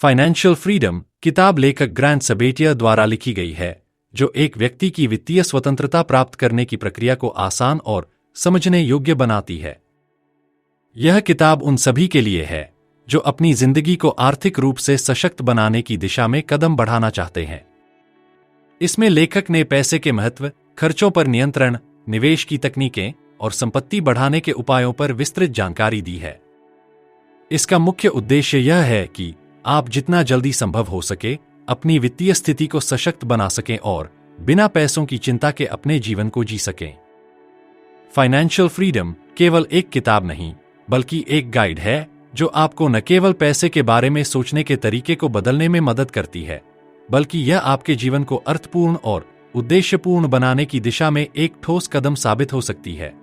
Financial freedom किताब लेखक grant सबेटिया द्वारा लिखी गई है, जो एक व्यक्ति की वित्तीय स्वतंत्रता प्राप्त करने की प्रक्रिया को आसान और समझने योग्य बनाती है। यह किताब उन सभी के लिए है जो अपनी जिंदगी को आर्थिक रूप से सशक्त बनाने की दिशा में कदम बढ़ाना चाहते हैं। इसमें लेखक ने पैसे के महत्व, खर्चों पर नियंत्रण, निवेश की तकनीकें और संपत्ति बढ़ाने के उपायों पर विस्तृत जानकारी दी है। इसका मुख्य उद्देश्य यह है कि आप जितना जल्दी संभव हो सके अपनी वित्तीय स्थिति को सशक्त बना सकें और बिना पैसों की चिंता के अपने जीवन को जी सकें। फाइनेंशियल फ्रीडम केवल एक किताब नहीं, बल्कि एक गाइड है जो आपको न केवल पैसे के बारे में सोचने के तरीके को बदलने में मदद करती है, बल्कि यह आपके जीवन को अर्थपूर्ण और उद्देश्यपूर्ण बनाने की दिशा में एक ठोस कदम साबित हो सकती है।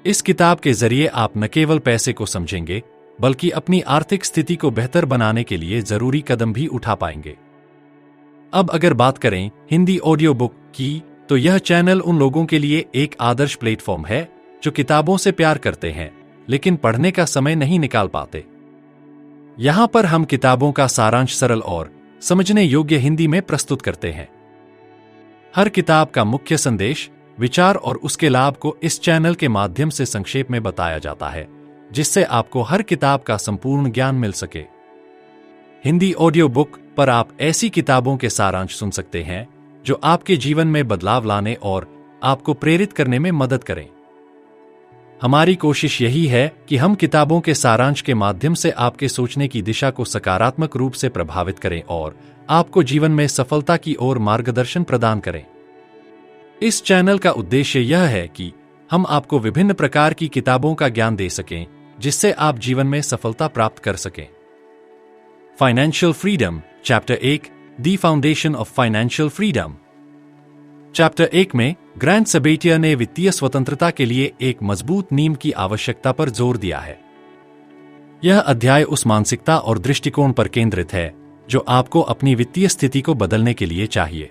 इस किताब के जरिए आप न केवल पैसे को समझेंगे, बल्कि अपनी आर्थिक स्थिति को बेहतर बनाने के लिए जरूरी कदम भी उठा पाएंगे। अब अगर बात करें हिंदी ऑडियो बुक की, तो यह चैनल उन लोगों के लिए एक आदर्श प्लेटफॉर्म है जो किताबों से प्यार करते हैं लेकिन पढ़ने का समय नहीं निकाल पाते। यहां पर हम किताबों का सारांश सरल और समझने योग्य हिंदी में प्रस्तुत करते हैं। हर किताब का मुख्य संदेश, विचार और उसके लाभ को इस चैनल के माध्यम से संक्षेप में बताया जाता है, जिससे आपको हर किताब का संपूर्ण ज्ञान मिल सके। हिंदी ऑडियो बुक पर आप ऐसी किताबों के सारांश सुन सकते हैं जो आपके जीवन में बदलाव लाने और आपको प्रेरित करने में मदद करें। हमारी कोशिश यही है कि हम किताबों के सारांश के माध्यम से आपके सोचने की दिशा को सकारात्मक रूप से प्रभावित करें और आपको जीवन में सफलता की ओर मार्गदर्शन प्रदान करें। इस चैनल का उद्देश्य यह है कि हम आपको विभिन्न प्रकार की किताबों का ज्ञान दे सकें, जिससे आप जीवन में सफलता प्राप्त कर सकें। Financial freedom chapter 1, the foundation of financial freedom. Chapter 1 में ग्रांट सबेटिया ने वित्तीय स्वतंत्रता के लिए एक मजबूत नींव की आवश्यकता पर जोर दिया है। यह अध्याय उस मानसिकता और दृष्टिकोण पर केंद्रित है जो आपको अपनी वित्तीय स्थिति को बदलने के लिए चाहिए।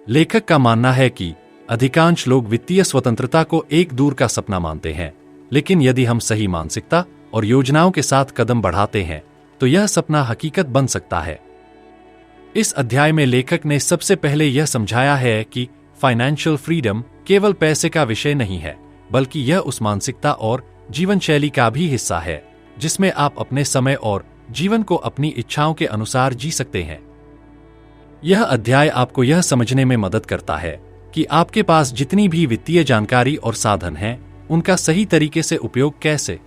लेखक का मानना है कि अधिकांश लोग वित्तीय स्वतंत्रता को एक दूर का सपना मानते हैं, लेकिन यदि हम सही मानसिकता और योजनाओं के साथ कदम बढ़ाते हैं तो यह सपना हकीकत बन सकता है। इस अध्याय में लेखक ने सबसे पहले यह समझाया है कि फाइनेंशियल फ्रीडम केवल पैसे का विषय नहीं है, बल्कि यह उस मानसिकता और जीवन शैली का भी हिस्सा है जिसमें आप अपने समय और जीवन को अपनी इच्छाओं के अनुसार जी सकते हैं। यह अध्याय आपको यह समझने में मदद करता है कि आपके पास जितनी भी वित्तीय जानकारी और साधन हैं, उनका सही तरीके से उपयोग कैसे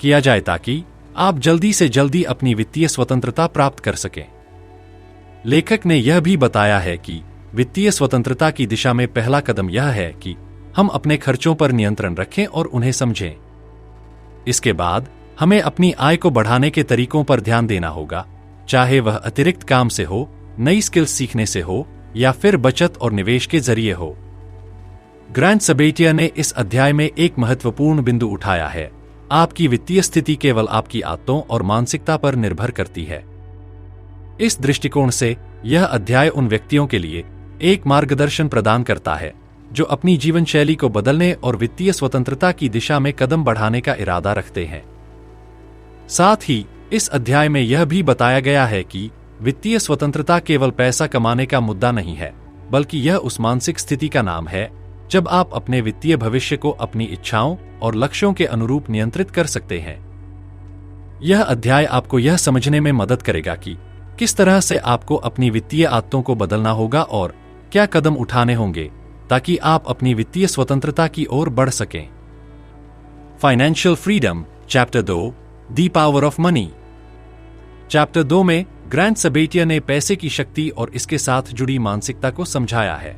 किया जाए ताकि आप जल्दी से जल्दी अपनी वित्तीय स्वतंत्रता प्राप्त कर सकें। लेखक ने यह भी बताया है कि वित्तीय स्वतंत्रता की दिशा में पहला कदम यह है कि हम अपने खर्चों पर नियंत्रण रखें और उन्हें समझें। इसके बाद हमें अपनी आय को बढ़ाने के तरीकों पर ध्यान देना होगा, चाहे वह अतिरिक्त काम से हो, नई स्किल्स सीखने से हो या फिर बचत और निवेश के जरिए हो। ग्रांट सबेटिया ने इस अध्याय में एक महत्वपूर्ण बिंदु उठाया है। आपकी वित्तीय स्थिति केवल आपकी आदतों और मानसिकता पर निर्भर करती है। इस दृष्टिकोण से यह अध्याय उन व्यक्तियों के लिए एक मार्गदर्शन प्रदान करता है जो अपनी जीवन शैली को बदलने और वित्तीय स्वतंत्रता की दिशा में कदम बढ़ाने का इरादा रखते हैं। साथ ही इस अध्याय में यह भी बताया गया है कि वित्तीय स्वतंत्रता केवल पैसा कमाने का मुद्दा नहीं है, बल्कि यह उस मानसिक स्थिति का नाम है जब आप अपने वित्तीय भविष्य को अपनी इच्छाओं और लक्ष्यों के अनुरूप नियंत्रित कर सकते हैं। यह अध्याय आपको यह समझने में मदद करेगा कि किस तरह से आपको अपनी वित्तीय आदतों को बदलना होगा और क्या कदम उठाने होंगे ताकि आप अपनी वित्तीय स्वतंत्रता की ओर बढ़ सकें। Financial freedom chapter 2, the power of money. Chapter 2 में ग्रांट सबेटिया ने पैसे की शक्ति और इसके साथ जुड़ी मानसिकता को समझाया है।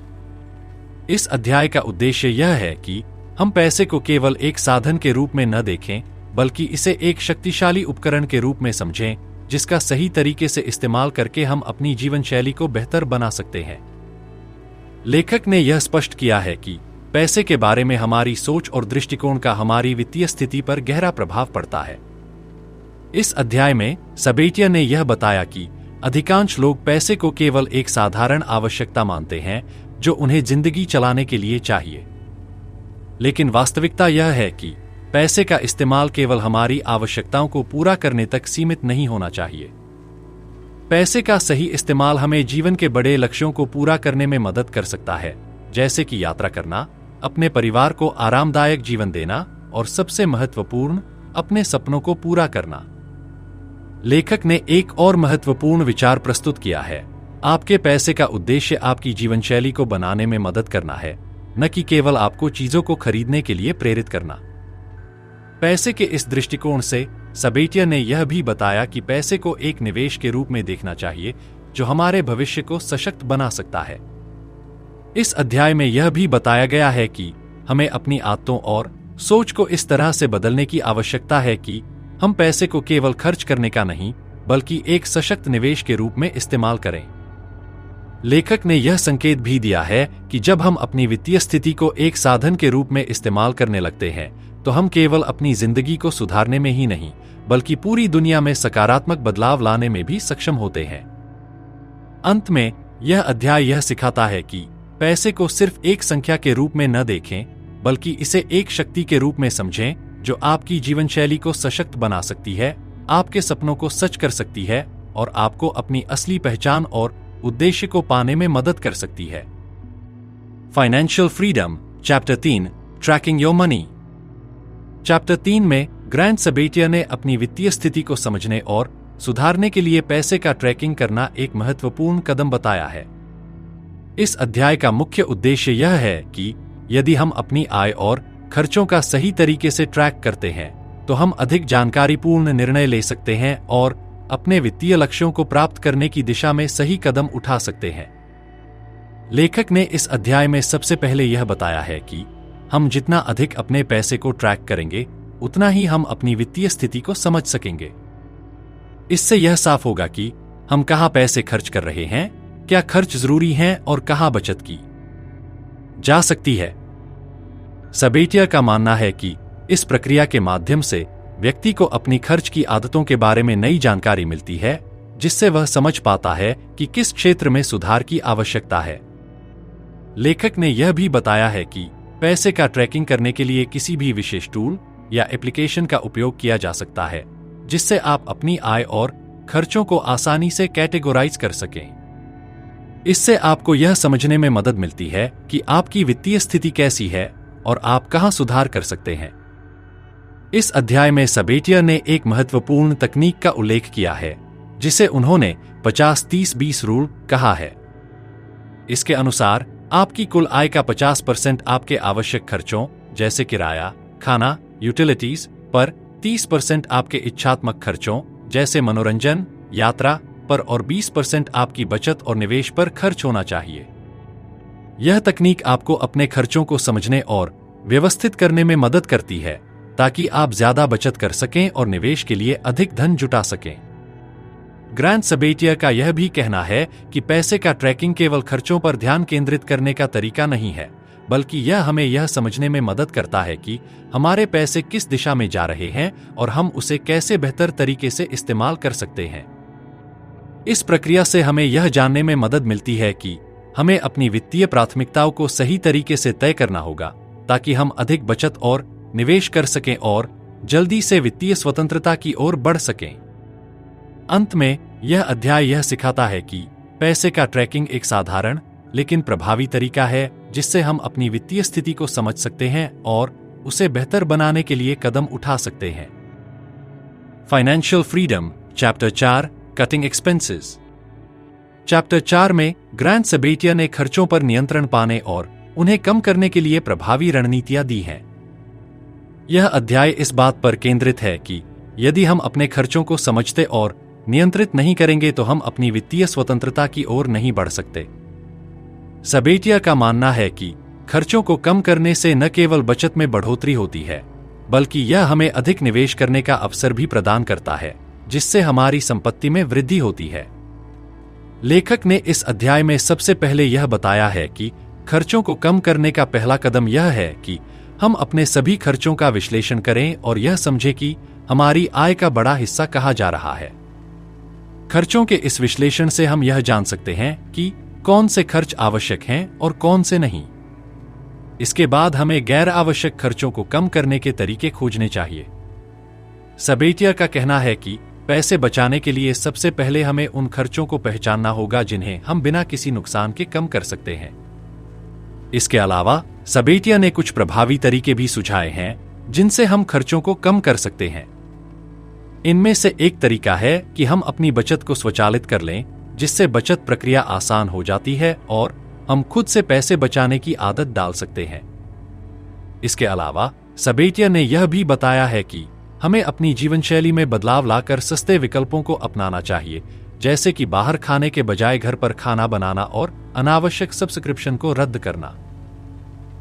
इस अध्याय का उद्देश्य यह है कि हम पैसे को केवल एक साधन के रूप में न देखें, बल्कि इसे एक शक्तिशाली उपकरण के रूप में समझें जिसका सही तरीके से इस्तेमाल करके हम अपनी जीवन शैली को बेहतर बना सकते हैं। लेखक ने यह स्पष्ट किया है कि पैसे के बारे में हमारी सोच और दृष्टिकोण का हमारी वित्तीय स्थिति पर गहरा प्रभाव पड़ता है। इस अध्याय में सबेटिया ने यह बताया कि अधिकांश लोग पैसे को केवल एक साधारण आवश्यकता मानते हैं जो उन्हें जिंदगी चलाने के लिए चाहिए, लेकिन वास्तविकता यह है कि पैसे का इस्तेमाल केवल हमारी आवश्यकताओं को पूरा करने तक सीमित नहीं होना चाहिए। पैसे का सही इस्तेमाल हमें जीवन के बड़े लक्ष्यों को पूरा करने में मदद कर सकता है, जैसे कि यात्रा करना, अपने परिवार को आरामदायक जीवन देना और सबसे महत्वपूर्ण, अपने सपनों को पूरा करना। लेखक ने एक और महत्वपूर्ण विचार प्रस्तुत किया है। आपके पैसे का उद्देश्य आपकी जीवनशैली को बनाने में मदद करना है, न कि केवल आपको चीजों को खरीदने के लिए प्रेरित करना। पैसे के इस दृष्टिकोण से सबेटिया ने यह भी बताया कि पैसे को एक निवेश के रूप में देखना चाहिए जो हमारे भविष्य को सशक्त बना सकता है। इस अध्याय में यह भी बताया गया है कि हमें अपनी आदतों और सोच को इस तरह से बदलने की आवश्यकता है कि हम पैसे को केवल खर्च करने का नहीं, बल्कि एक सशक्त निवेश के रूप में इस्तेमाल करें। लेखक ने यह संकेत भी दिया है कि जब हम अपनी वित्तीय स्थिति को एक साधन के रूप में इस्तेमाल करने लगते हैं, तो हम केवल अपनी जिंदगी को सुधारने में ही नहीं, बल्कि पूरी दुनिया में सकारात्मक बदलाव लाने में भी सक्षम होते हैं। अंत में यह अध्याय यह सिखाता है कि पैसे को सिर्फ एक संख्या के रूप में न देखें, बल्कि इसे एक शक्ति के रूप में समझें जो आपकी जीवनशैली को सशक्त बना सकती है, आपके सपनों को सच कर सकती है और आपको अपनी असली पहचान और उद्देश्य को पाने में मदद कर सकती है। Financial freedom, chapter 3, trekking your money. Chapter 3 में ग्रैंड सबेटिया ने अपनी वित्तीय स्थिति को समझने और सुधारने के लिए पैसे का ट्रैकिंग करना एक महत्वपूर्ण कदम बताया है। इस अध्याय का मुख्य उद्देश्य यह है कि यदि हम अपनी आय और खर्चों का सही तरीके से ट्रैक करते हैं, तो हम अधिक जानकारीपूर्ण निर्णय ले सकते हैं और अपने वित्तीय लक्ष्यों को प्राप्त करने की दिशा में सही कदम उठा सकते हैं। लेखक ने इस अध्याय में सबसे पहले यह बताया है कि हम जितना अधिक अपने पैसे को ट्रैक करेंगे, उतना ही हम अपनी वित्तीय स्थिति को समझ सकेंगे। इससे यह साफ होगा कि हम कहां पैसे खर्च कर रहे हैं, क्या खर्च जरूरी हैं और कहां बचत की जा सकती है। सबेटिया का मानना है कि इस प्रक्रिया के माध्यम से व्यक्ति को अपनी खर्च की आदतों के बारे में नई जानकारी मिलती है, जिससे वह समझ पाता है कि किस क्षेत्र में सुधार की आवश्यकता है। लेखक ने यह भी बताया है कि पैसे का ट्रैकिंग करने के लिए किसी भी विशेष टूल या एप्लीकेशन का उपयोग किया जा सकता है, जिससे आप अपनी आय और खर्चों को आसानी से कैटेगोराइज कर सकें। इससे आपको यह समझने में मदद मिलती है कि आपकी वित्तीय स्थिति कैसी है और आप कहां सुधार कर सकते हैं। इस अध्याय में सबेटिया ने एक महत्वपूर्ण तकनीक का उल्लेख किया है, जिसे उन्होंने 50-30-20 रूल कहा है। इसके अनुसार आपकी कुल आय का 50% आपके आवश्यक खर्चों जैसे किराया, खाना, यूटिलिटीज पर, 30% आपके इच्छात्मक खर्चों जैसे मनोरंजन, यात्रा पर और 20% आपकी बचत और निवेश पर खर्च होना चाहिए। यह तकनीक आपको अपने खर्चों को समझने और व्यवस्थित करने में मदद करती है, ताकि आप ज्यादा बचत कर सकें और निवेश के लिए अधिक धन जुटा सकें। ग्रैंड सबेटिया का यह भी कहना है कि पैसे का ट्रैकिंग केवल खर्चों पर ध्यान केंद्रित करने का तरीका नहीं है, बल्कि यह हमें यह समझने में मदद करता है कि हमारे पैसे किस दिशा में जा रहे हैं और हम उसे कैसे बेहतर तरीके से इस्तेमाल कर सकते हैं। इस प्रक्रिया से हमें यह जानने में मदद मिलती है कि हमें अपनी वित्तीय प्राथमिकताओं को सही तरीके से तय करना होगा, ताकि हम अधिक बचत और निवेश कर सकें और जल्दी से वित्तीय स्वतंत्रता की ओर बढ़ सकें। अंत में यह अध्याय यह सिखाता है कि पैसे का ट्रैकिंग एक साधारण लेकिन प्रभावी तरीका है, जिससे हम अपनी वित्तीय स्थिति को समझ सकते हैं और उसे बेहतर बनाने के लिए कदम उठा सकते हैं। Financial freedom, chapter 4, cutting expenses. Chapter 4 में ग्रैंड सबेटिया ने खर्चों पर नियंत्रण पाने और उन्हें कम करने के लिए प्रभावी रणनीतियां दी हैं। यह अध्याय इस बात पर केंद्रित है कि यदि हम अपने खर्चों को समझते और नियंत्रित नहीं करेंगे, तो हम अपनी वित्तीय स्वतंत्रता की ओर नहीं बढ़ सकते। सबेटिया का मानना है कि खर्चों को कम करने से न केवल बचत में बढ़ोतरी होती है, बल्कि यह हमें अधिक निवेश करने का अवसर भी प्रदान करता है, जिससे हमारी संपत्ति में वृद्धि होती है। लेखक ने इस अध्याय में सबसे पहले यह बताया है कि खर्चों को कम करने का पहला कदम यह है कि हम अपने सभी खर्चों का विश्लेषण करें और यह समझें कि हमारी आय का बड़ा हिस्सा कहां जा रहा है। खर्चों के इस विश्लेषण से हम यह जान सकते हैं कि कौन से खर्च आवश्यक हैं और कौन से नहीं। इसके बाद हमें गैर आवश्यक खर्चों को कम करने के तरीके खोजने चाहिए। सबेटियर का कहना है कि पैसे बचाने के लिए सबसे पहले हमें उन खर्चों को पहचानना होगा जिन्हें हम बिना किसी नुकसान के कम कर सकते हैं। इसके अलावा सबेटियर ने कुछ प्रभावी तरीके भी सुझाए हैं जिनसे हम खर्चों को कम कर सकते हैं। इनमें से एक तरीका है कि हम अपनी बचत को स्वचालित कर लें, जिससे बचत प्रक्रिया आसान हो जाती है और हम खुद से पैसे बचाने की आदत डाल सकते हैं। इसके अलावा सबेटियर ने यह भी बताया है कि हमें अपनी जीवनशैली में बदलाव लाकर सस्ते विकल्पों को अपनाना चाहिए, जैसे कि बाहर खाने के बजाय घर पर खाना बनाना और अनावश्यक सब्सक्रिप्शन को रद्द करना।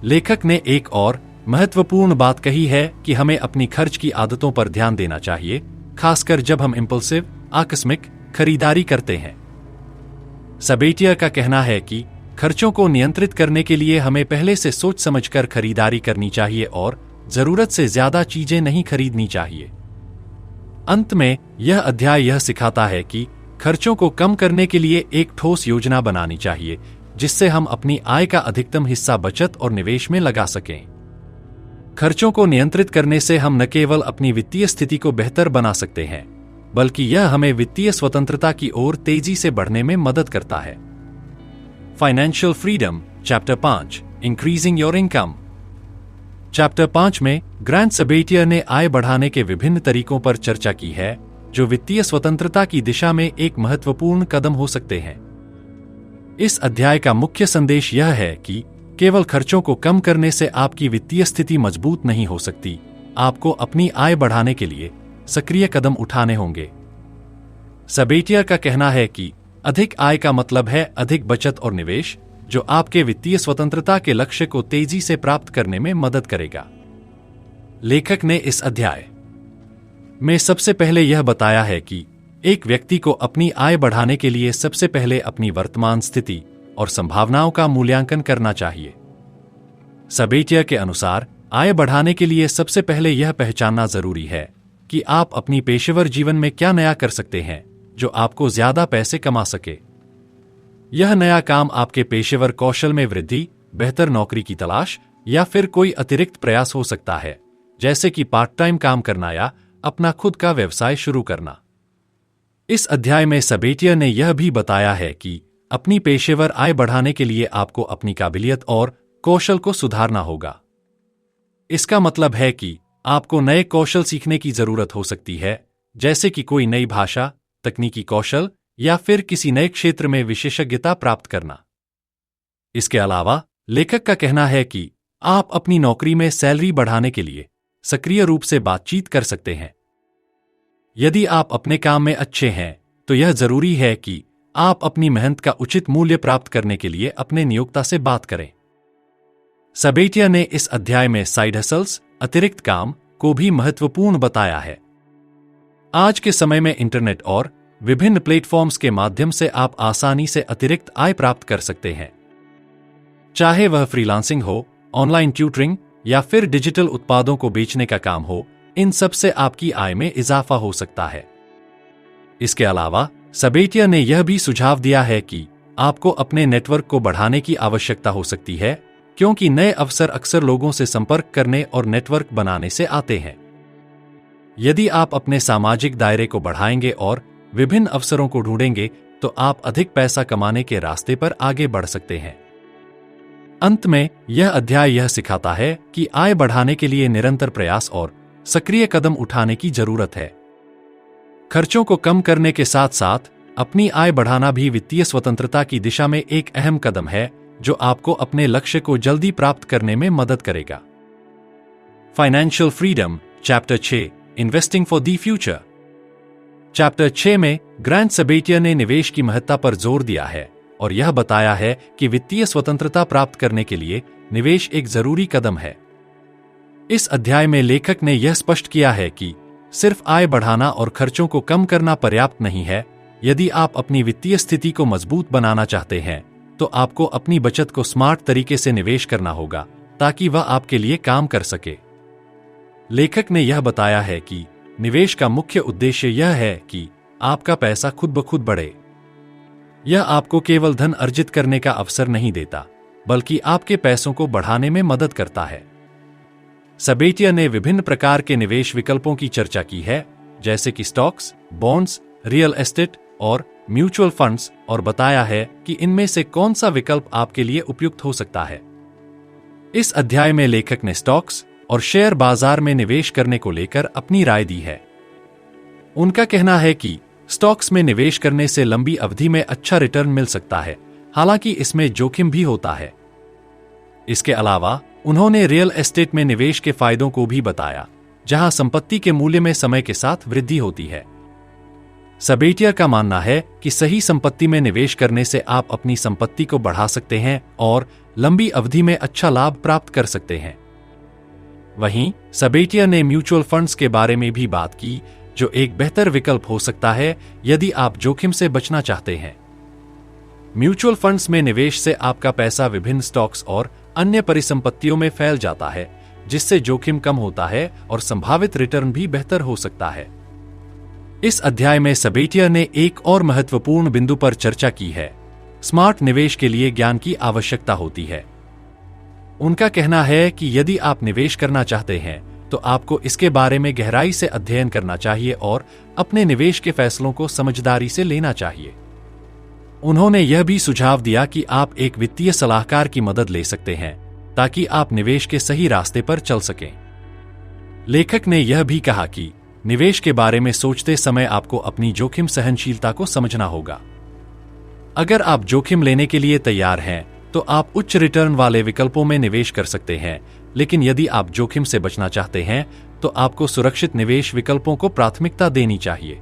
लेखक ने एक और महत्वपूर्ण बात कही है कि हमें अपनी खर्च की आदतों पर ध्यान देना चाहिए, खासकर जब हम इंपल्सिव आकस्मिक खरीदारी करते हैं। सबेटियर का कहना है कि खर्चों को नियंत्रित करने के लिए हमें पहले से सोच समझकर खरीदारी करनी चाहिए और जरूरत से ज्यादा चीजें नहीं खरीदनी चाहिए। अंत में यह अध्याय यह सिखाता है कि खर्चों को कम करने के लिए एक ठोस योजना बनानी चाहिए, जिससे हम अपनी आय का अधिकतम हिस्सा बचत और निवेश में लगा सकें। खर्चों को नियंत्रित करने से हम न केवल अपनी वित्तीय स्थिति को बेहतर बना सकते हैं, बल्कि यह हमें वित्तीय स्वतंत्रता की ओर तेजी से बढ़ने में मदद करता है। Financial freedom chapter 5 increasing your income. Chapter 5 में ग्रांट सबेटियर ने आय बढ़ाने के विभिन्न तरीकों पर चर्चा की है, जो वित्तीय स्वतंत्रता की दिशा में एक महत्वपूर्ण कदम हो सकते हैं। इस अध्याय का मुख्य संदेश यह है कि केवल खर्चों को कम करने से आपकी वित्तीय स्थिति मजबूत नहीं हो सकती, आपको अपनी आय बढ़ाने के लिए सक्रिय कदम उठाने होंगे। सबेटियर का कहना है कि अधिक आय का मतलब है अधिक बचत और निवेश, जो आपके वित्तीय स्वतंत्रता के लक्ष्य को तेजी से प्राप्त करने में मदद करेगा। लेखक ने इस अध्याय में सबसे पहले यह बताया है कि एक व्यक्ति को अपनी आय बढ़ाने के लिए सबसे पहले अपनी वर्तमान स्थिति और संभावनाओं का मूल्यांकन करना चाहिए। सबेटियर के अनुसार आय बढ़ाने के लिए सबसे पहले यह पहचानना जरूरी है कि आप अपनी पेशेवर जीवन में क्या नया कर सकते हैं जो आपको ज्यादा पैसे कमा सके। यह नया काम आपके पेशेवर कौशल में वृद्धि, बेहतर नौकरी की तलाश या फिर कोई अतिरिक्त प्रयास हो सकता है, जैसे कि पार्ट टाइम काम करना या अपना खुद का व्यवसाय शुरू करना। इस अध्याय में सबेटियर ने यह भी बताया है कि अपनी पेशेवर आय बढ़ाने के लिए आपको अपनी काबिलियत और कौशल को सुधारना होगा। इसका मतलब है कि आपको नए कौशल सीखने की जरूरत हो सकती है, जैसे कि कोई नई भाषा, तकनीकी कौशल या फिर किसी नए क्षेत्र में विशेषज्ञता प्राप्त करना। इसके अलावा लेखक का कहना है कि आप अपनी नौकरी में सैलरी बढ़ाने के लिए सक्रिय रूप से बातचीत कर सकते हैं। यदि आप अपने काम में अच्छे हैं, तो यह जरूरी है कि आप अपनी मेहनत का उचित मूल्य प्राप्त करने के लिए अपने नियोक्ता से बात करें। सबेटियर ने इस अध्याय में साइड हसल्स, अतिरिक्त काम, को भी महत्वपूर्ण बताया है। आज के समय में इंटरनेट और विभिन्न प्लेटफॉर्म्स के माध्यम से आप आसानी से अतिरिक्त आय प्राप्त कर सकते हैं। चाहे वह फ्रीलांसिंग हो, ऑनलाइन ट्यूटरिंग या फिर डिजिटल उत्पादों को बेचने का काम हो, इन सब से आपकी आय में इजाफा हो सकता है। इसके अलावा सबेटियर ने यह भी सुझाव दिया है कि आपको अपने नेटवर्क को बढ़ाने की आवश्यकता हो सकती है, क्योंकि नए अवसर अक्सर लोगों से संपर्क करने और नेटवर्क बनाने से आते हैं। यदि आप अपने सामाजिक दायरे को बढ़ाएंगे और विभिन्न अवसरों को ढूंढेंगे, तो आप अधिक पैसा कमाने के रास्ते पर आगे बढ़ सकते हैं। अंत में यह अध्याय यह सिखाता है कि आय बढ़ाने के लिए निरंतर प्रयास और सक्रिय कदम उठाने की जरूरत है। खर्चों को कम करने के साथ साथ अपनी आय बढ़ाना भी वित्तीय स्वतंत्रता की दिशा में एक अहम कदम है, जो आपको अपने लक्ष्य को जल्दी प्राप्त करने में मदद करेगा। Financial freedom chapter 6 investing for the future. Chapter 6 में ग्रांट सबेटियर ने निवेश की महत्ता पर जोर दिया है और यह बताया है कि वित्तीय स्वतंत्रता प्राप्त करने के लिए निवेश एक जरूरी कदम है। इस अध्याय में लेखक ने यह स्पष्ट किया है कि सिर्फ आय बढ़ाना और खर्चों को कम करना पर्याप्त नहीं है। यदि आप अपनी वित्तीय स्थिति को मजबूत बनाना चाहते हैं, तो आपको अपनी बचत को स्मार्ट तरीके से निवेश करना होगा, ताकि वह आपके लिए काम कर सके। लेखक ने यह बताया है कि निवेश का मुख्य उद्देश्य यह है कि आपका पैसा खुद ब खुद बढ़े। यह आपको केवल धन अर्जित करने का अवसर नहीं देता, बल्कि आपके पैसों को बढ़ाने में मदद करता है। सबेटिया ने विभिन्न प्रकार के निवेश विकल्पों की चर्चा की है, जैसे कि स्टॉक्स, बॉन्ड्स, रियल एस्टेट और म्यूचुअल फंड्स, और बताया है कि इनमें से कौन सा विकल्प आपके लिए उपयुक्त हो सकता है। इस अध्याय में लेखक ने स्टॉक्स और शेयर बाजार में निवेश करने को लेकर अपनी राय दी है। उनका कहना है कि स्टॉक्स में निवेश करने से लंबी अवधि में अच्छा रिटर्न मिल सकता है, हालांकि इसमें जोखिम भी होता है। इसके अलावा उन्होंने रियल एस्टेट में निवेश के फायदों को भी बताया, जहां संपत्ति के मूल्य में समय के साथ वृद्धि होती है। सबेटिया का मानना है कि सही संपत्ति में निवेश करने से आप अपनी संपत्ति को बढ़ा सकते हैं और लंबी अवधि में अच्छा लाभ प्राप्त कर सकते हैं। वहीं सबेटिया ने म्यूचुअल फंड्स के बारे में भी बात की, जो एक बेहतर विकल्प हो सकता है यदि आप जोखिम से बचना चाहते हैं। म्यूचुअल फंड्स में निवेश से आपका पैसा विभिन्न स्टॉक्स और अन्य परिसंपत्तियों में फैल जाता है, जिससे जोखिम कम होता है और संभावित रिटर्न भी बेहतर हो सकता है। इस अध्याय में सबेटिया ने एक और महत्वपूर्ण बिंदु पर चर्चा की है। स्मार्ट निवेश के लिए ज्ञान की आवश्यकता होती है। उनका कहना है कि यदि आप निवेश करना चाहते हैं तो आपको इसके बारे में गहराई से अध्ययन करना चाहिए और अपने निवेश के फैसलों को समझदारी से लेना चाहिए। उन्होंने यह भी सुझाव दिया कि आप एक वित्तीय सलाहकार की मदद ले सकते हैं ताकि आप निवेश के सही रास्ते पर चल सकें। लेखक ने यह भी कहा कि निवेश के बारे में सोचते समय आपको अपनी जोखिम सहनशीलता को समझना होगा। अगर आप जोखिम लेने के लिए तैयार हैं तो आप उच्च रिटर्न वाले विकल्पों में निवेश कर सकते हैं, लेकिन यदि आप जोखिम से बचना चाहते हैं तो आपको सुरक्षित निवेश विकल्पों को प्राथमिकता देनी चाहिए।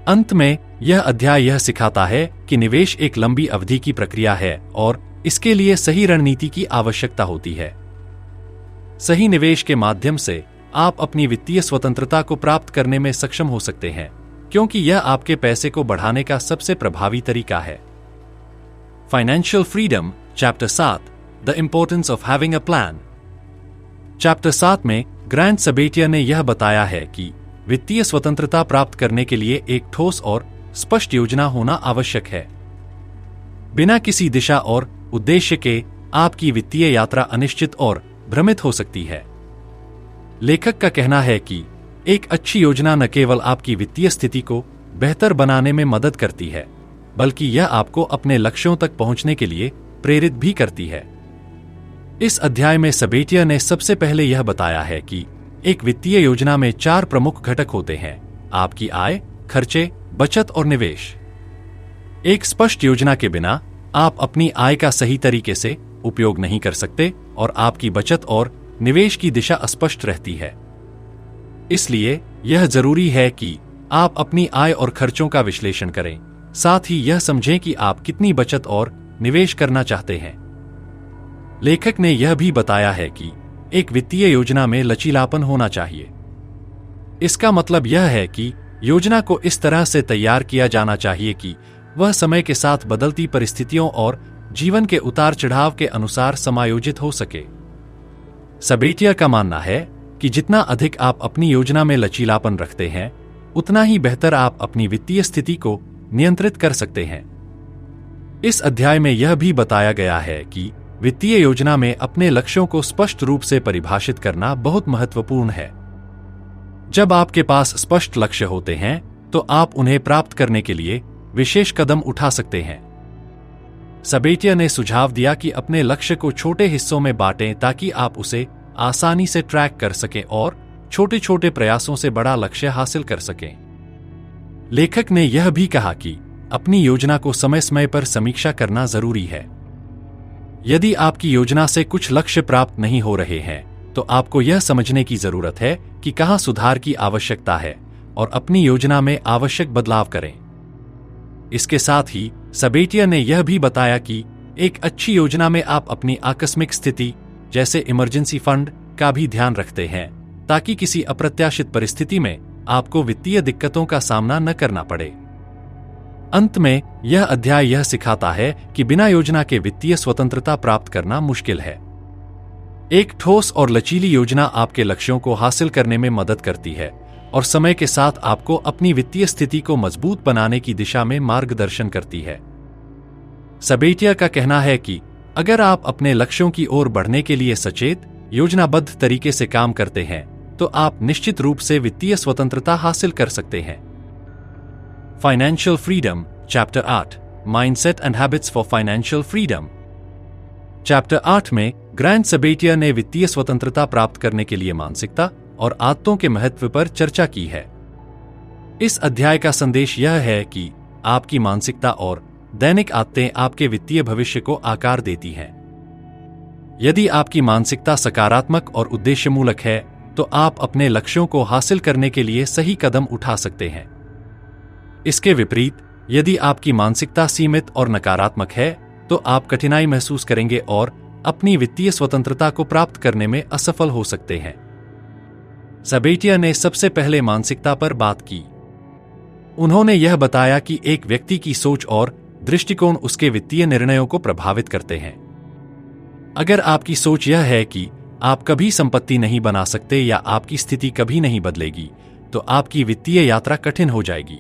अंत में यह अध्याय यह सिखाता है कि निवेश एक लंबी अवधि की प्रक्रिया है और इसके लिए सही रणनीति की आवश्यकता होती है। सही निवेश के माध्यम से आप अपनी वित्तीय स्वतंत्रता को प्राप्त करने में सक्षम हो सकते हैं, क्योंकि यह आपके पैसे को बढ़ाने का सबसे प्रभावी तरीका है। Financial freedom, chapter 7, the importance of having a plan. Chapter 7 में ग्रांट सबेटिया ने यह बताया है कि वित्तीय स्वतंत्रता प्राप्त करने के लिए एक ठोस और स्पष्ट योजना होना आवश्यक है। बिना किसी दिशा और उद्देश्य के आपकी वित्तीय यात्रा अनिश्चित और भ्रमित हो सकती है। लेखक का कहना है कि एक अच्छी योजना न केवल आपकी वित्तीय स्थिति को बेहतर बनाने में मदद करती है, बल्कि यह आपको अपने लक्ष्यों तक पहुंचने के लिए प्रेरित भी करती है। इस अध्याय में सबेटिया ने सबसे पहले यह बताया है कि एक वित्तीय योजना में 4 प्रमुख घटक होते हैं: आपकी आय, खर्चे, बचत और निवेश। एक स्पष्ट योजना के बिना आप अपनी आय का सही तरीके से उपयोग नहीं कर सकते और आपकी बचत और निवेश की दिशा अस्पष्ट रहती है। इसलिए यह जरूरी है कि आप अपनी आय और खर्चों का विश्लेषण करें, साथ ही यह समझें कि आप कितनी बचत और निवेश करना चाहते हैं। लेखक ने यह भी बताया है कि एक वित्तीय योजना में लचीलापन होना चाहिए। इसका मतलब यह है कि योजना को इस तरह से तैयार किया जाना चाहिए कि वह समय के साथ बदलती परिस्थितियों और जीवन के उतार चढ़ाव के अनुसार समायोजित हो सके। सबेटिया का मानना है कि जितना अधिक आप अपनी योजना में लचीलापन रखते हैं, उतना ही बेहतर आप अपनी वित्तीय स्थिति को नियंत्रित कर सकते हैं। इस अध्याय में यह भी बताया गया है कि वित्तीय योजना में अपने लक्ष्यों को स्पष्ट रूप से परिभाषित करना बहुत महत्वपूर्ण है। जब आपके पास स्पष्ट लक्ष्य होते हैं तो आप उन्हें प्राप्त करने के लिए विशेष कदम उठा सकते हैं। सबेटिया ने सुझाव दिया कि अपने लक्ष्य को छोटे हिस्सों में बांटें ताकि आप उसे आसानी से ट्रैक कर सकें और छोटे छोटे प्रयासों से बड़ा लक्ष्य हासिल कर सकें। लेखक ने यह भी कहा कि अपनी योजना को समय समय पर समीक्षा करना जरूरी है। यदि आपकी योजना से कुछ लक्ष्य प्राप्त नहीं हो रहे हैं तो आपको यह समझने की जरूरत है कि कहां सुधार की आवश्यकता है और अपनी योजना में आवश्यक बदलाव करें। इसके साथ ही सबेटिया ने यह भी बताया कि एक अच्छी योजना में आप अपनी आकस्मिक स्थिति जैसे इमरजेंसी फंड का भी ध्यान रखते हैं, ताकि किसी अप्रत्याशित परिस्थिति में आपको वित्तीय दिक्कतों का सामना न करना पड़े। अंत में यह अध्याय यह सिखाता है कि बिना योजना के वित्तीय स्वतंत्रता प्राप्त करना मुश्किल है। एक ठोस और लचीली योजना आपके लक्ष्यों को हासिल करने में मदद करती है और समय के साथ आपको अपनी वित्तीय स्थिति को मजबूत बनाने की दिशा में मार्गदर्शन करती है। सबेटिया का कहना है कि अगर आप अपने लक्ष्यों की ओर बढ़ने के लिए सचेत, योजनाबद्ध तरीके से काम करते हैं, तो आप निश्चित रूप से वित्तीय स्वतंत्रता हासिल कर सकते हैं। Financial freedom, chapter 8, mindset and habits for financial freedom. Chapter 8 में ग्रैंड सबेटिया ने वित्तीय स्वतंत्रता प्राप्त करने के लिए मानसिकता और आदतों के महत्व पर चर्चा की है। इस अध्याय का संदेश यह है कि आपकी मानसिकता और दैनिक आदतें आपके वित्तीय भविष्य को आकार देती हैं। यदि आपकी मानसिकता सकारात्मक और उद्देश्यमूलक है, तो आप अपने लक्ष्यों को हासिल करने के लिए सही कदम उठा सकते हैं। इसके विपरीत, यदि आपकी मानसिकता सीमित और नकारात्मक है, तो आप कठिनाई महसूस करेंगे और अपनी वित्तीय स्वतंत्रता को प्राप्त करने में असफल हो सकते हैं। सबेटिया ने सबसे पहले मानसिकता पर बात की। उन्होंने यह बताया कि एक व्यक्ति की सोच और दृष्टिकोण उसके वित्तीय निर्णयों को प्रभावित करते हैं। अगर आपकी सोच यह है कि आप कभी संपत्ति नहीं बना सकते या आपकी स्थिति कभी नहीं बदलेगी, तो आपकी वित्तीय यात्रा कठिन हो जाएगी।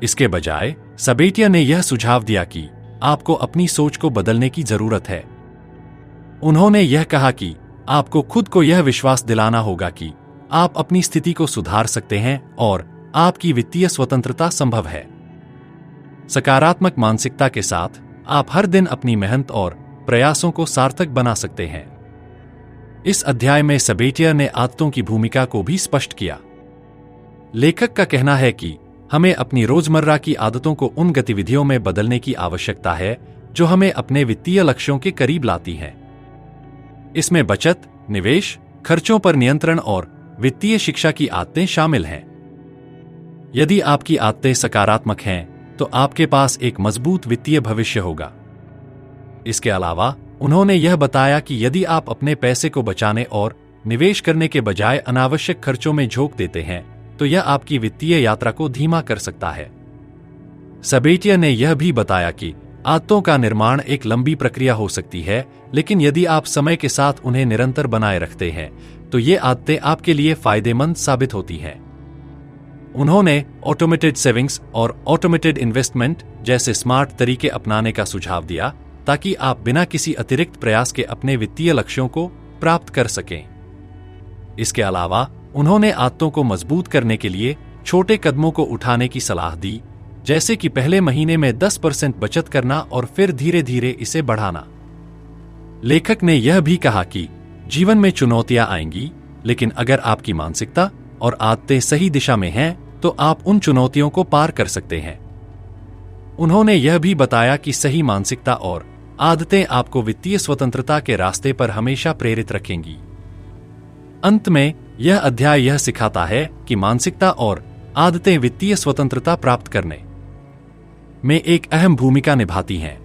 इसके बजाय सबेटिया ने यह सुझाव दिया कि आपको अपनी सोच को बदलने की जरूरत है। उन्होंने यह कहा कि आपको खुद को यह विश्वास दिलाना होगा कि आप अपनी स्थिति को सुधार सकते हैं और आपकी वित्तीय स्वतंत्रता संभव है। सकारात्मक मानसिकता के साथ आप हर दिन अपनी मेहनत और प्रयासों को सार्थक बना सकते हैं। इस अध्याय में सबेटिया ने आदतों की भूमिका को भी स्पष्ट किया। लेखक का कहना है कि हमें अपनी रोजमर्रा की आदतों को उन गतिविधियों में बदलने की आवश्यकता है जो हमें अपने वित्तीय लक्ष्यों के करीब लाती हैं। इसमें बचत, निवेश, खर्चों पर नियंत्रण और वित्तीय शिक्षा की आदतें शामिल हैं। यदि आपकी आदतें सकारात्मक हैं, तो आपके पास एक मजबूत वित्तीय भविष्य होगा। इसके अलावा उन्होंने यह बताया कि यदि आप अपने पैसे को बचाने और निवेश करने के बजाय अनावश्यक खर्चों में झोंक देते हैं, तो यह आपकी वित्तीय यात्रा को धीमा कर सकता है। सबेटिया ने यह भी बताया कि आदतों का निर्माण एक लंबी प्रक्रिया हो सकती है, लेकिन यदि आप समय के साथ उन्हें निरंतर बनाए रखते हैं, तो ये आदतें आपके लिए फायदेमंद साबित होती हैं। उन्होंने ऑटोमेटेड सेविंग्स और ऑटोमेटेड इन्वेस्टमेंट जैसे स्मार्ट तरीके अपनाने का सुझाव दिया, ताकि आप बिना किसी अतिरिक्त प्रयास के अपने वित्तीय लक्ष्यों को प्राप्त कर सकें। इसके अलावा उन्होंने आदतों को मजबूत करने के लिए छोटे कदमों को उठाने की सलाह दी, जैसे कि पहले महीने में 10% बचत करना और फिर धीरे धीरे इसे बढ़ाना। लेखक ने यह भी कहा कि जीवन में चुनौतियां आएंगी, लेकिन अगर आपकी मानसिकता और आदतें सही दिशा में हैं, तो आप उन चुनौतियों को पार कर सकते हैं। उन्होंने यह भी बताया कि सही मानसिकता और आदतें आपको वित्तीय स्वतंत्रता के रास्ते पर हमेशा प्रेरित रखेंगी। अंत में यह अध्याय यह सिखाता है कि मानसिकता और आदतें वित्तीय स्वतंत्रता प्राप्त करने में एक अहम भूमिका निभाती हैं।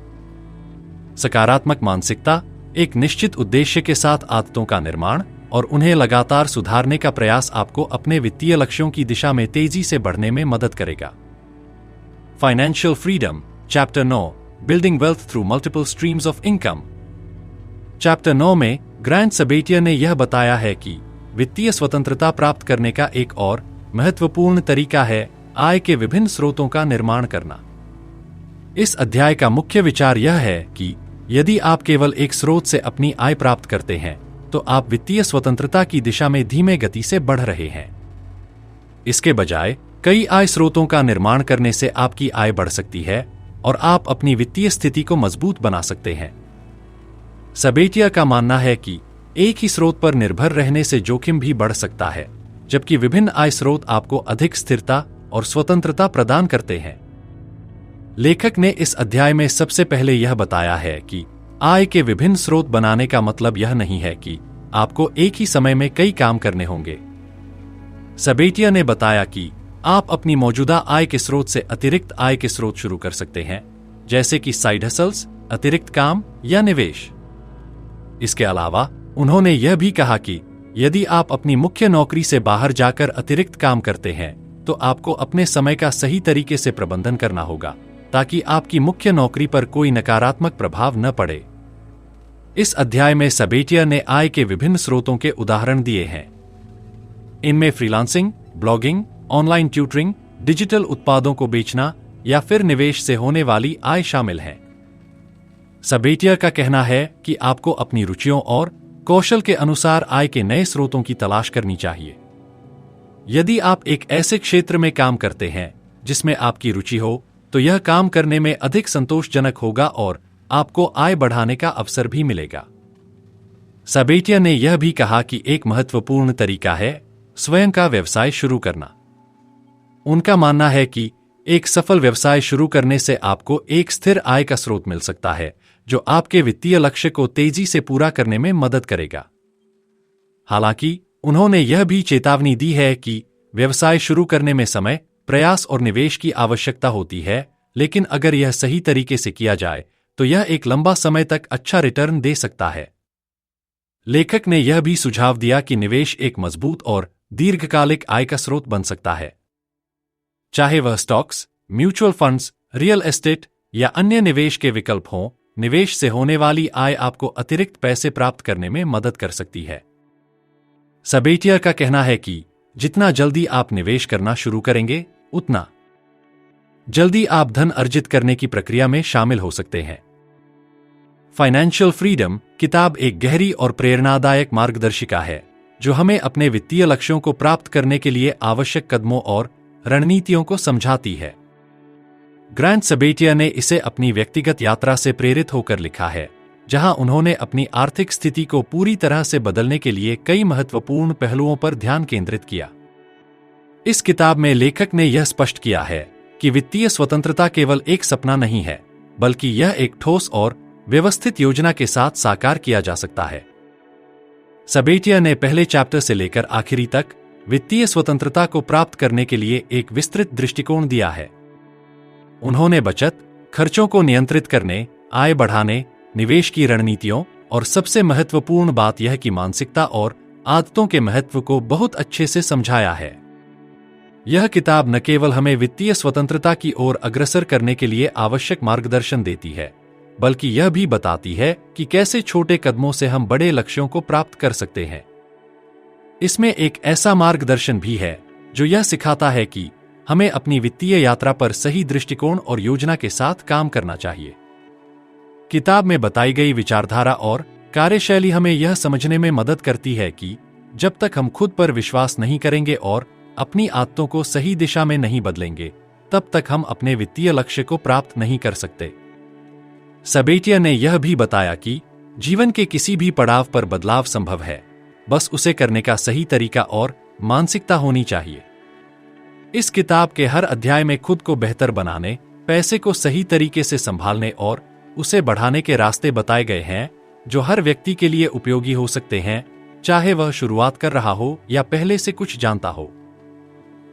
सकारात्मक मानसिकता एक निश्चित उद्देश्य के साथ आदतों का निर्माण और उन्हें लगातार सुधारने का प्रयास आपको अपने वित्तीय लक्ष्यों की दिशा में तेजी से बढ़ने में मदद करेगा। Financial freedom, chapter 9, building wealth through multiple streams of income. Chapter 9 में ग्रैंड सबेटिया ने यह बताया है कि वित्तीय स्वतंत्रता प्राप्त करने का एक और महत्वपूर्ण तरीका है आय के विभिन्न स्रोतों का निर्माण करना। इस अध्याय का मुख्य विचार यह है कि यदि आप केवल एक स्रोत से अपनी आय प्राप्त करते हैं, तो आप वित्तीय स्वतंत्रता की दिशा में धीमे गति से बढ़ रहे हैं। इसके बजाय कई आय स्रोतों का निर्माण करने से आपकी आय बढ़ सकती है और आप अपनी वित्तीय स्थिति को मजबूत बना सकते हैं। सबेटिया का मानना है कि एक ही स्रोत पर निर्भर रहने से जोखिम भी बढ़ सकता है, जबकि विभिन्न आय स्रोत आपको अधिक स्थिरता और स्वतंत्रता प्रदान करते हैं। लेखक ने इस अध्याय में सबसे पहले यह बताया है कि आय के विभिन्न स्रोत बनाने का मतलब यह नहीं है कि आपको एक ही समय में कई काम करने होंगे। सबेटिया ने बताया कि आप अपनी मौजूदा आय के स्रोत से अतिरिक्त आय के स्रोत शुरू कर सकते हैं, जैसे कि साइड हसल्स, अतिरिक्त काम या निवेश। इसके अलावा उन्होंने यह भी कहा कि यदि आप अपनी मुख्य नौकरी से बाहर जाकर अतिरिक्त काम करते हैं, तो आपको अपने समय का सही तरीके से प्रबंधन करना होगा, ताकि आपकी मुख्य नौकरी पर कोई नकारात्मक प्रभाव न पड़े। इस अध्याय में सबेटिया ने आय के विभिन्न स्रोतों के उदाहरण दिए हैं। इनमें freelancing, blogging, online tutoring, digital उत्पादों को बेचना या फिर निवेश से होने वाली आय शामिल है। सबेटिया का कहना है कि आपको अपनी रुचियों और कौशल के अनुसार आय के नए स्रोतों की तलाश करनी चाहिए। यदि आप एक ऐसे क्षेत्र में काम करते हैं जिसमें आपकी रुचि हो, तो यह काम करने में अधिक संतोषजनक होगा और आपको आय बढ़ाने का अवसर भी मिलेगा। सबेटिया ने यह भी कहा कि एक महत्वपूर्ण तरीका है स्वयं का व्यवसाय शुरू करना। उनका मानना है कि एक सफल व्यवसाय शुरू करने से आपको एक स्थिर आय का स्रोत मिल सकता है जो आपके वित्तीय लक्ष्य को तेजी से पूरा करने में मदद करेगा। हालांकि उन्होंने यह भी चेतावनी दी है कि व्यवसाय शुरू करने में समय, प्रयास और निवेश की आवश्यकता होती है, लेकिन अगर यह सही तरीके से किया जाए तो यह एक लंबा समय तक अच्छा रिटर्न दे सकता है। लेखक ने यह भी सुझाव दिया कि निवेश एक मजबूत और दीर्घकालिक आय का स्रोत बन सकता है। चाहे वह stocks, mutual funds, real estate या अन्य निवेश के विकल्प हों, निवेश से होने वाली आय आपको अतिरिक्त पैसे प्राप्त करने में मदद कर सकती है। सबेटिया का कहना है कि जितना जल्दी आप निवेश करना शुरू करेंगे, उतना जल्दी आप धन अर्जित करने की प्रक्रिया में शामिल हो सकते हैं। फाइनेंशियल फ्रीडम किताब एक गहरी और प्रेरणादायक मार्गदर्शिका है जो हमें अपने वित्तीय लक्ष्यों को प्राप्त करने के लिए आवश्यक कदमों और रणनीतियों को समझाती है। ग्रांट सबेटिया ने इसे अपनी व्यक्तिगत यात्रा से प्रेरित होकर लिखा है, जहां उन्होंने अपनी आर्थिक स्थिति को पूरी तरह से बदलने के लिए कई महत्वपूर्ण पहलुओं पर ध्यान केंद्रित किया। इस किताब में लेखक ने यह स्पष्ट किया है कि वित्तीय स्वतंत्रता केवल एक सपना नहीं है, बल्कि यह एक ठोस और व्यवस्थित योजना के साथ साकार किया जा सकता है। सबेटिया ने पहले चैप्टर से लेकर आखिरी तक वित्तीय स्वतंत्रता को प्राप्त करने के लिए एक विस्तृत दृष्टिकोण दिया है। उन्होंने बचत, खर्चों को नियंत्रित करने, आय बढ़ाने, निवेश की रणनीतियों और सबसे महत्वपूर्ण बात यह कि मानसिकता और आदतों के महत्व को बहुत अच्छे से समझाया है। यह किताब न केवल हमें वित्तीय स्वतंत्रता की ओर अग्रसर करने के लिए आवश्यक मार्गदर्शन देती है, बल्कि यह भी बताती है कि कैसे छोटे कदमों से हम बड़े लक्ष्यों को प्राप्त कर सकते हैं। इसमें एक ऐसा मार्गदर्शन भी है जो यह सिखाता है कि हमें अपनी वित्तीय यात्रा पर सही दृष्टिकोण और योजना के साथ काम करना चाहिए। किताब में बताई गई विचारधारा और कार्यशैली हमें यह समझने में मदद करती है कि जब तक हम खुद पर विश्वास नहीं करेंगे और अपनी आदतों को सही दिशा में नहीं बदलेंगे, तब तक हम अपने वित्तीय लक्ष्य को प्राप्त नहीं कर सकते। सबेटिया ने यह भी बताया कि जीवन के किसी भी पड़ाव पर बदलाव संभव है, बस उसे करने का सही तरीका और मानसिकता होनी चाहिए। इस किताब के हर अध्याय में खुद को बेहतर बनाने, पैसे को सही तरीके से संभालने और उसे बढ़ाने के रास्ते बताए गए हैं जो हर व्यक्ति के लिए उपयोगी हो सकते हैं, चाहे वह शुरुआत कर रहा हो या पहले से कुछ जानता हो।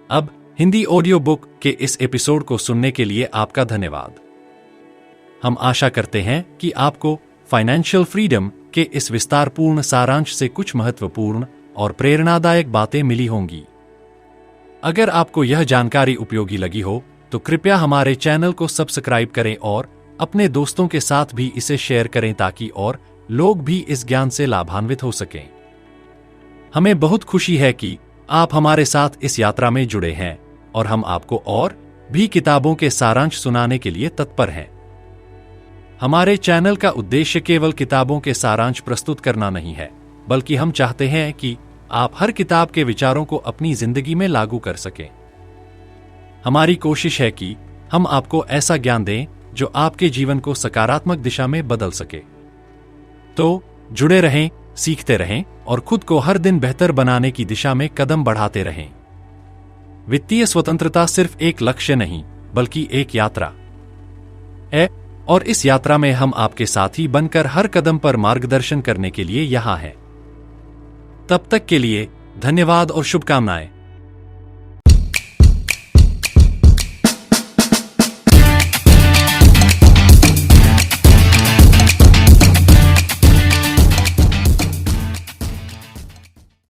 अब हिंदी ऑडियो बुक के इस एपिसोड को सुनने के लिए आपका धन्यवाद। हम आशा करते हैं कि आपको फाइनेंशियल फ्रीडम के इस विस्तारपूर्ण सारांश से कुछ महत्वपूर्ण और प्रेरणादायक बातें मिली होंगी। अगर आपको यह जानकारी उपयोगी लगी हो तो कृपया हमारे चैनल को सब्सक्राइब करें और अपने दोस्तों के साथ भी इसे शेयर करें ताकि और लोग भी इस ज्ञान से लाभान्वित हो सकें। हमें बहुत खुशी है कि आप हमारे साथ इस यात्रा में जुड़े हैं और हम आपको और भी किताबों के सारांश सुनाने के लिए तत्पर हैं। हमारे चैनल का उद्देश्य केवल किताबों के सारांश प्रस्तुत करना नहीं है, बल्कि हम चाहते हैं कि आप हर किताब के विचारों को अपनी जिंदगी में लागू कर सकें। हमारी कोशिश है कि हम आपको ऐसा ज्ञान दें जो आपके जीवन को सकारात्मक दिशा में बदल सके। तो जुड़े रहें, सीखते रहें और खुद को हर दिन बेहतर बनाने की दिशा में कदम बढ़ाते रहें। वित्तीय स्वतंत्रता सिर्फ एक लक्ष्य नहीं, बल्कि एक यात्रा है और इस यात्रा में हम आपके साथी बनकर हर कदम पर मार्गदर्शन करने के लिए यहां हैं। तब तक के लिए धन्यवाद और शुभकामनाएं।